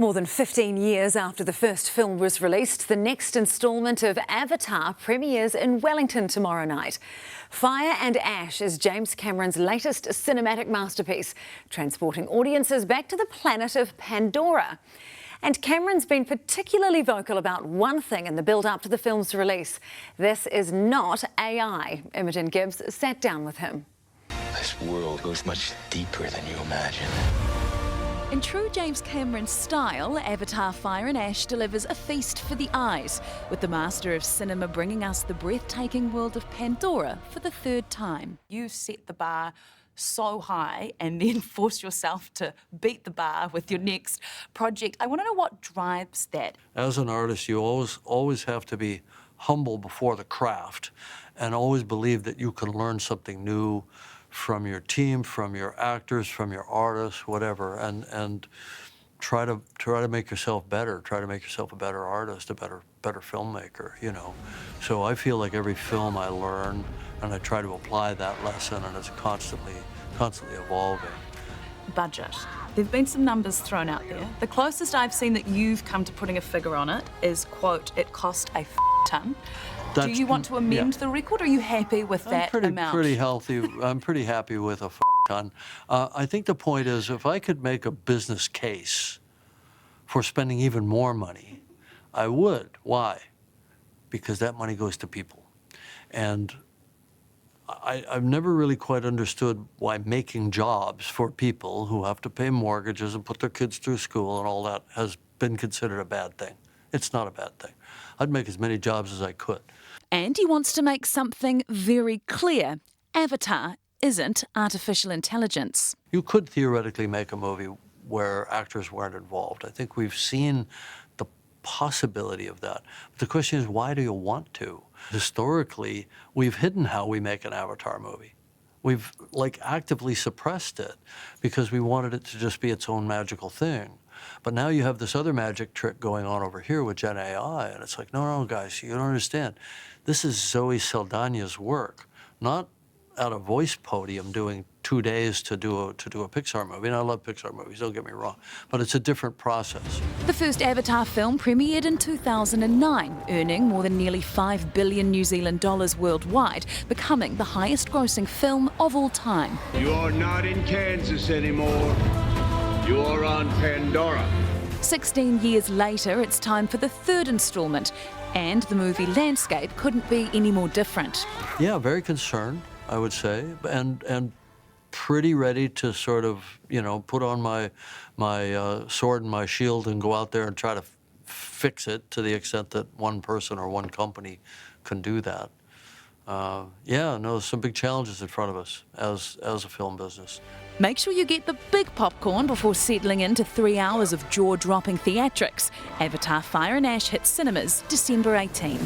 More than 15 years after the first film was released, the next instalment of Avatar premieres in Wellington tomorrow night. Fire and Ash is James Cameron's latest cinematic masterpiece, transporting audiences back to the planet of Pandora. And Cameron's been particularly vocal about one thing in the build-up to the film's release. This is not AI. Imogen Gibbs sat down with him. This world goes much deeper than you imagine. In true James Cameron style, Avatar Fire and Ash delivers a feast for the eyes, with the master of cinema bringing us the breathtaking world of Pandora for the third time. You set the bar so high and then force yourself to beat the bar with your next project. I want to know what drives that. As an artist, you always have to be humble before the craft and always believe that you can learn something new from your team, from your actors, from your artists, whatever, and try to make yourself better. Try to make yourself a better artist, a better filmmaker. You know, so I feel like every film I learn, and I try to apply that lesson, and it's constantly evolving. Budget. There've been some numbers thrown out there. The closest I've seen that you've come to putting a figure on it is, quote, it cost a ton. Do you want to amend the record, or are you happy with that amount? I'm pretty happy with a ton. I think the point is, if I could make a business case for spending even more money, I would. Why? Because that money goes to people. And I've never really quite understood why making jobs for people who have to pay mortgages and put their kids through school and all that has been considered a bad thing. It's not a bad thing. I'd make as many jobs as I could. And he wants to make something very clear. Avatar isn't artificial intelligence. You could theoretically make a movie where actors weren't involved. I think we've seen the possibility of that. But the question is, why do you want to? Historically, we've hidden how we make an Avatar movie. We've actively suppressed it because we wanted it to just be its own magical thing. But now you have this other magic trick going on over here with Gen AI, and it's like, no, guys, you don't understand. This is Zoe Saldana's work, not at a voice podium doing 2 days to do a Pixar movie. And I love Pixar movies, don't get me wrong, but it's a different process. The first Avatar film premiered in 2009, earning more than nearly $5 billion New Zealand dollars worldwide, becoming the highest-grossing film of all time. You're not in Kansas anymore. You're on Pandora. 16 years later, it's time for the third instalment, and the movie landscape couldn't be any more different. Yeah, very concerned, I would say, and pretty ready to sort of, put on my sword and my shield and go out there and try to fix it to the extent that one person or one company can do that. There's some big challenges in front of us as a film business. Make sure you get the big popcorn before settling into 3 hours of jaw-dropping theatrics. Avatar Fire and Ash hits cinemas December 18.